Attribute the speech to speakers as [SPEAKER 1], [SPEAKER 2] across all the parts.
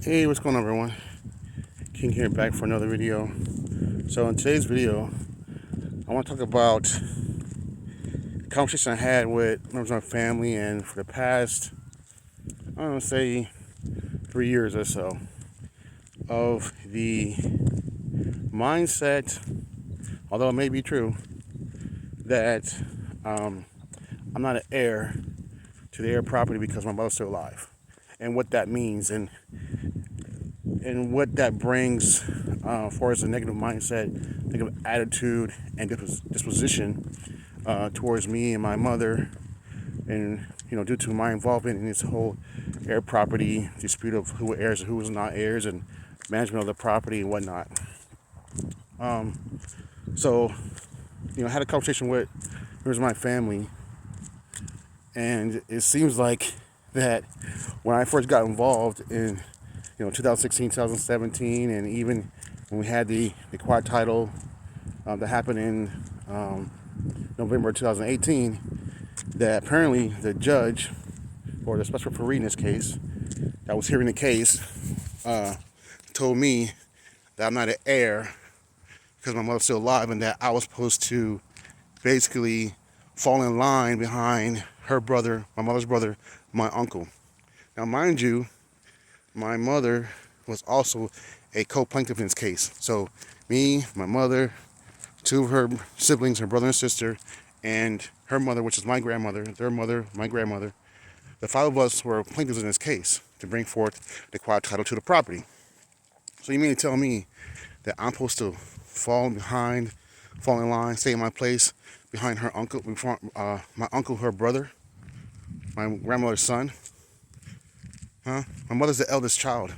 [SPEAKER 1] Hey, what's going on, everyone? King here, back for another video. So in today's video, I want to talk about a conversation I had with members of my family, and for the past, I don't know, say 3 years or so, of the mindset, although it may be true, that I'm not an heir to the heir property because my mother's still alive, and what that means, and what that brings, for as a negative mindset, negative attitude, and disposition towards me and my mother, and due to my involvement in this whole heir property dispute of who were heirs and who was not heirs, and management of the property and whatnot. So, I had a conversation with members of my family, and it seems like that when I first got involved in 2016, 2017, and even when we had the quiet title that happened in November 2018, that apparently the judge, or the special referee in this case, that was hearing the case, told me that I'm not an heir because my mother's still alive, and that I was supposed to basically fall in line behind her brother, my mother's brother, my uncle. Now, mind you, my mother was also a co-plaintiff in this case. So me, my mother, two of her siblings, her brother and sister, and her mother, which is my grandmother, their mother, my grandmother, the five of us were plaintiffs in this case to bring forth the quiet title to the property. So you mean to tell me that I'm supposed to fall in line, stay in my place behind her uncle, my uncle, her brother, my grandmother's son? Huh? My mother's the eldest child,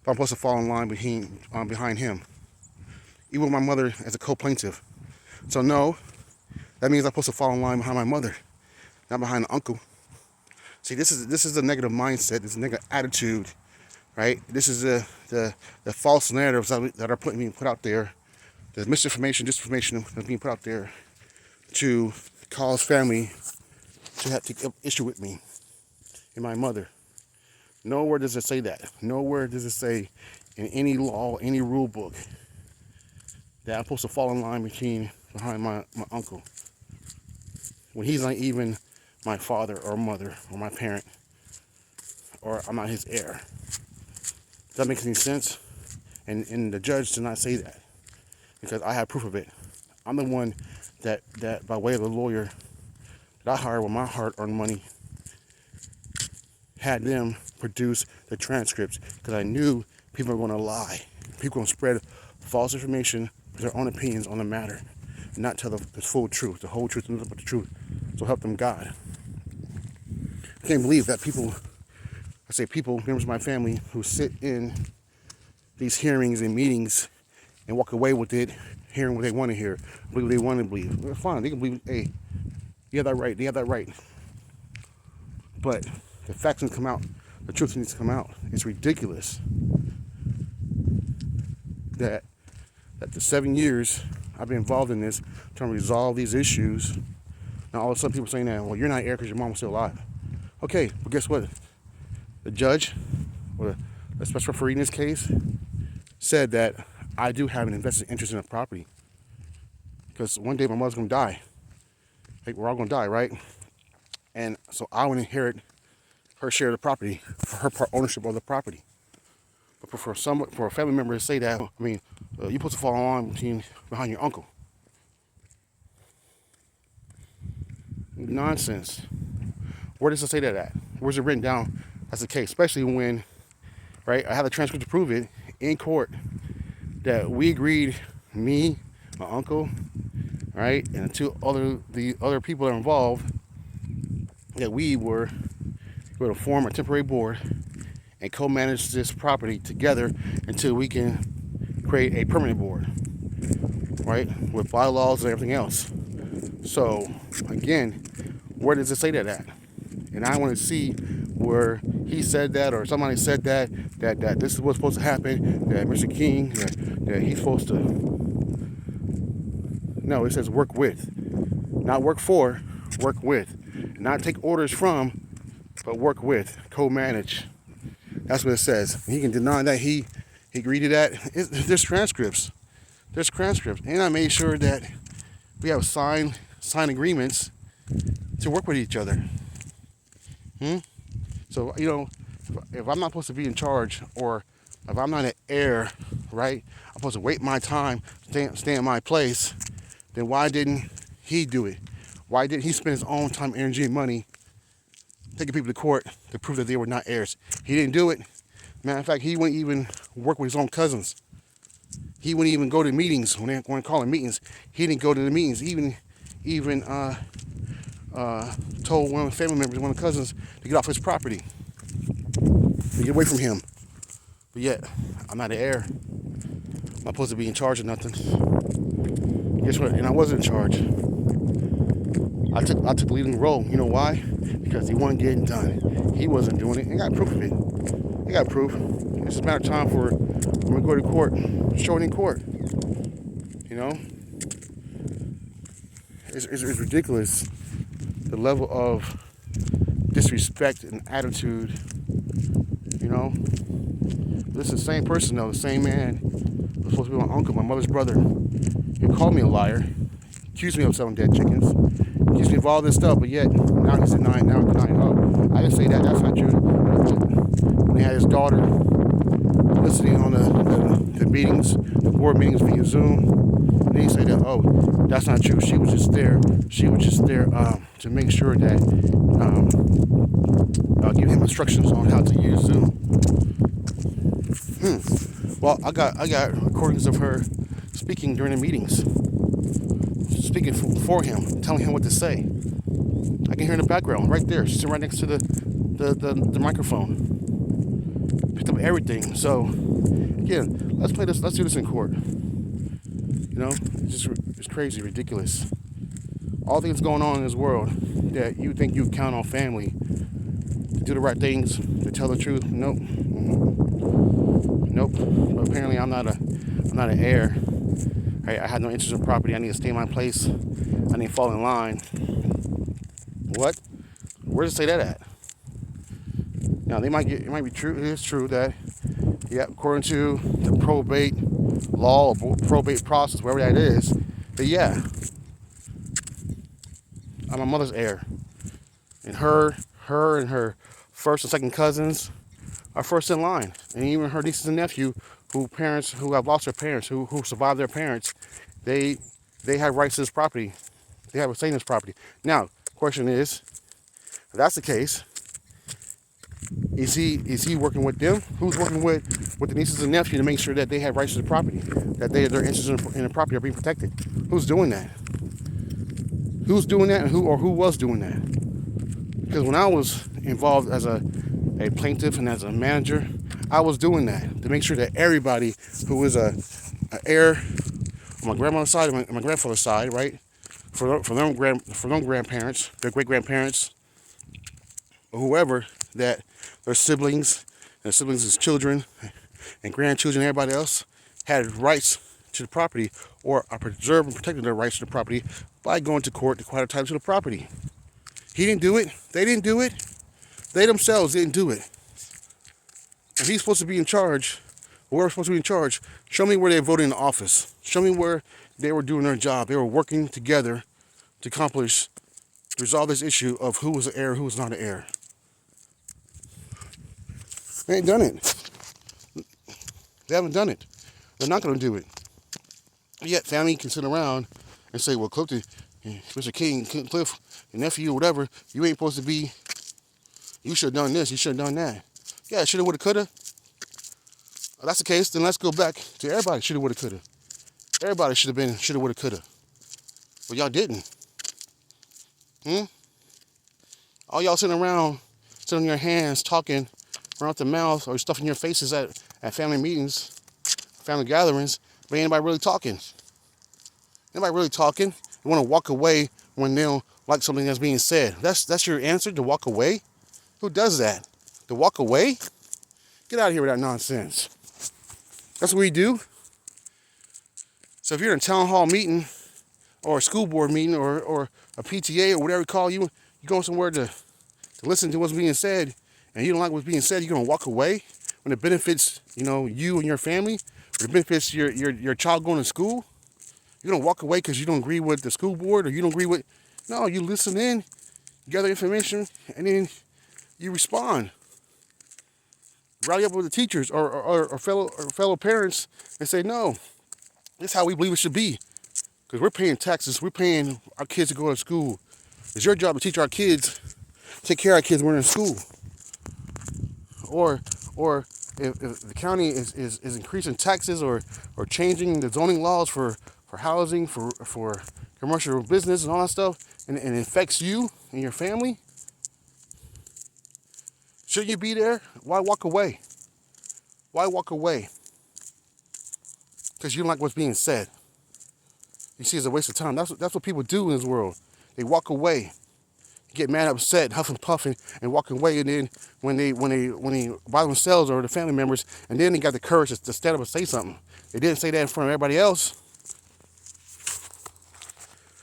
[SPEAKER 1] but I'm supposed to fall in line behind him, even with my mother as a co-plaintiff. So no, that means I'm supposed to fall in line behind my mother, not behind the uncle. See, this is the negative mindset, this negative attitude, right? This is the false narratives that are being put out there, the misinformation, disinformation that's being put out there to cause family to have to take issue with me and my mother. Nowhere does it say that. Nowhere does it say in any law, any rule book, that I'm supposed to fall in line behind my uncle, when he's not even my father or mother or my parent, or I'm not his heir. Does that make any sense? And the judge did not say that, because I have proof of it. I'm the one that by way of the lawyer that I hired with my hard-earned money, had them produce the transcripts, because I knew people were going to lie. People were going to spread false information with their own opinions on the matter, not tell the full truth, the whole truth, and nothing but the truth. So help them God. I can't believe that people, members of my family, who sit in these hearings and meetings and walk away with it, hearing what they want to hear, believe what they want to believe. Well, fine, they can believe, hey, you have that right, they have that right. But the facts need to come out. The truth needs to come out. It's ridiculous that the 7 years I've been involved in this, trying to resolve these issues, now all of a sudden people are saying that, well, you're not heir because your mom was still alive. Okay, but guess what? The judge, or the special referee in this case, said that I do have an invested interest in the property, because one day my mother's going to die. Like, we're all going to die, right? And so I would inherit her share of the property, for her part ownership of the property. But for a family member to say that, you're supposed to fall on behind your uncle. Nonsense. Where does it say that at? Where's it written down? That's the case, especially when, right? I have the transcript to prove it in court that we agreed, me, my uncle, right, and the other people that are involved, that we were going to form a temporary board and co-manage this property together until we can create a permanent board, right, with bylaws and everything else. So again, where does it say that at? And I want to see where he said that, or somebody said that this is what's supposed to happen, that Mr. King, that he's supposed to. No, it says work with, not work for, work with, not take orders from, but work with, co-manage That's what it says. He can deny that he agreed to that. There's transcripts. There's transcripts. And I made sure that we have signed agreements to work with each other. So, if I'm not supposed to be in charge, or if I'm not an heir, right, I'm supposed to wait my time, stay in my place, then why didn't he do it? Why didn't he spend his own time, energy, and money taking people to court to prove that they were not heirs? He didn't do it. Matter of fact, he wouldn't even work with his own cousins. He wouldn't even go to meetings when they calling meetings. He didn't go to the meetings. Even told one of the family members, one of the cousins, to get off his property, to get away from him. But yet, I'm not an heir. I'm not supposed to be in charge of nothing. Guess what? And I wasn't in charge. I took the leading role. You know why? Because he wasn't getting done. He wasn't doing it. I got proof of it. I got proof. It's just a matter of time for when we go to court, show it in court. It's ridiculous, the level of disrespect and attitude. This is the same person, though, the same man was supposed to be my uncle, my mother's brother. He called me a liar, accused me of selling dead chickens, accused me of all this stuff, but yet now he's denying. Oh, I didn't say that. That's not true. When he had his daughter listening on the meetings, the board meetings via Zoom, and he said that, oh, that's not true. She was just there. To make sure that give him instructions on how to use Zoom. Well, I got recordings of her speaking during the meetings, speaking for him, telling him what to say. I can hear in the background, right there. She's sitting right next to the microphone. Picked up everything. So, again, let's play this. Let's do this in court. It's crazy, ridiculous. All things going on in this world that you think you count on family to do the right things, to tell the truth. Nope. But apparently, I'm not an heir. Right? I had no interest in property. I need to stay in my place. I need to fall in line. What? Where does it say that at? Now, it might be true. It is true that, according to the probate law or probate process, wherever that is, that I'm my mother's heir, and her and her first and second cousins are first in line, and even her nieces and nephew, who have lost their parents, who survived their parents, they have rights to this property. They have a say in this property. Now, question is, if that's the case, is he working with them? Who's working with the nieces and nephew to make sure that they have rights to the property, that their interests in the property are being protected? Who's doing that? Who's doing that, and who was doing that? Because when I was involved as a plaintiff and as a manager, I was doing that to make sure that everybody who is an heir on my grandmother's side and my grandfather's side, right, for them grandparents, their great grandparents, or whoever, that their siblings, and their siblings' children and grandchildren, and everybody else had rights to the property, or are preserving and protecting their rights to the property by going to court to acquire title to the property. He didn't do it. They didn't do it. They themselves didn't do it. If he's supposed to be in charge, or whoever's supposed to be in charge, show me where they voted in the office. Show me where they were doing their job. They were working together to resolve this issue of who was an heir, who was not an heir. They ain't done it. They haven't done it. They're not going to do it. Yet family can sit around and say, well, Clifton, Mr. King, Cliff, your nephew, or whatever, you ain't supposed to be, you should have done this, you should have done that. Yeah, shoulda, woulda, coulda. If that's the case, then let's go back to everybody shoulda, woulda, coulda. Everybody should have been shoulda, woulda, coulda. But y'all didn't. All y'all sitting around, sitting on your hands, talking around the mouth, or stuffing your faces at family meetings, family gatherings, but ain't anybody really talking. Anybody really talking? You want to walk away when they don't like something that's being said. That's your answer, to walk away? Who does that? To walk away? Get out of here with that nonsense. That's what we do. So if you're in a town hall meeting, or a school board meeting, or a PTA, or whatever you call you're going somewhere to listen to what's being said, and you don't like what's being said, you're going to walk away? when it benefits, you and your family, when it benefits your child going to school, you don't walk away because you don't agree with the school board or you don't agree with. No, you listen in, gather information, and then you respond. Rally up with the teachers or fellow parents and say, no, this is how we believe it should be. Because we're paying taxes, we're paying our kids to go to school. It's your job to teach our kids, take care of our kids when they're in school. Or if the county is increasing taxes or changing the zoning laws for housing, for commercial business and all that stuff, and it affects you and your family, shouldn't you be there? Why walk away? Why walk away? Because you don't like what's being said. You see, it's a waste of time. That's what people do in this world. They walk away, get mad, upset, huffing, puffing, and walking away. And then when they by themselves or the family members, and then they got the courage to stand up and say something. They didn't say that in front of everybody else.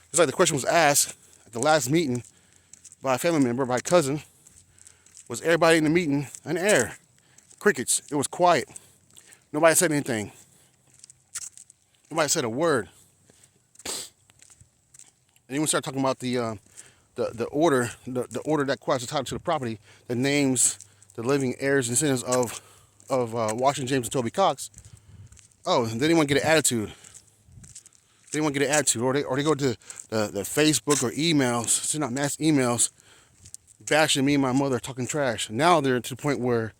[SPEAKER 1] It's like the question was asked at the last meeting by a family member, by a cousin. Was everybody in the meeting an heir? Crickets. It was quiet. Nobody said anything. Nobody said a word. And then we start talking about the order, the order that acquires the title to the property that names the living heirs and descendants of Washington James and Toby Cox. Oh, they didn't want to get an attitude. They didn't want to get an attitude, or they go to the Facebook or emails, sending out mass emails, bashing me and my mother, talking trash. Now they're to the point where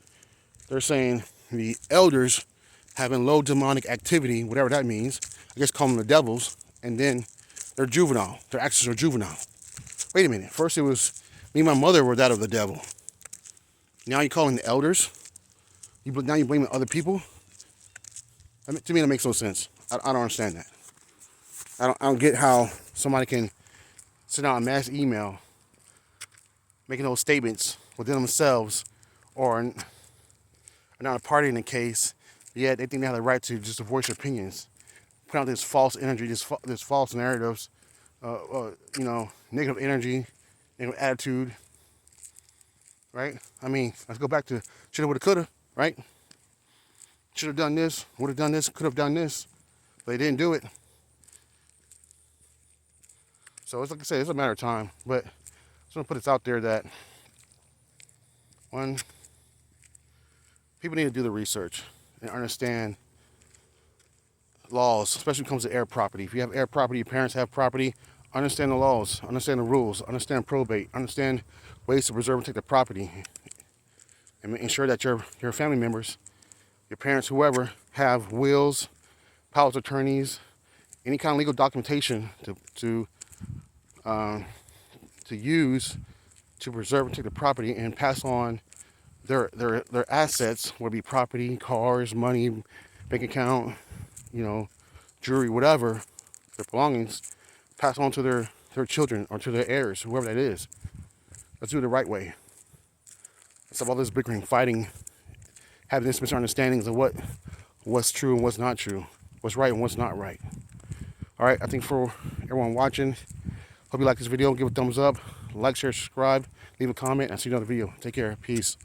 [SPEAKER 1] they're saying the elders having low demonic activity, whatever that means. I guess call them the devils, and then they're juvenile. Their actions are juvenile. Wait a minute. First it was me and my mother were that of the devil. Now you're calling the elders? Now you're blaming other people? I mean, to me, that makes no sense. I don't understand that. I don't get how somebody can send out a mass email making those statements within themselves or are not a party in the case, yet they think they have the right to just voice their opinions. Put out this false energy, this false narratives, negative energy, negative attitude, right? I mean, let's go back to shoulda, woulda, coulda, right? Should have done this, would have done this, could have done this, but they didn't do it. So it's like I said, it's a matter of time. But I just want to put this out there that one, people need to do the research and understand laws, especially when it comes to heir property. If you have heir property, your parents have property, understand the laws, understand the rules, understand probate, understand ways to preserve and take the property, and ensure that your family members, your parents, whoever, have wills, powers of attorneys, any kind of legal documentation to use to preserve and take the property and pass on their assets, whether it be property, cars, money, bank account, jewelry, whatever, their belongings, pass on to their children or to their heirs, whoever that is. Let's do it the right way. Stop all this bickering, fighting, having this misunderstandings of what's true and what's not true, what's right and what's not right. All right, I think for everyone watching, hope you like this video. Give it a thumbs up, like, share, subscribe, leave a comment, and see you in another video. Take care. Peace.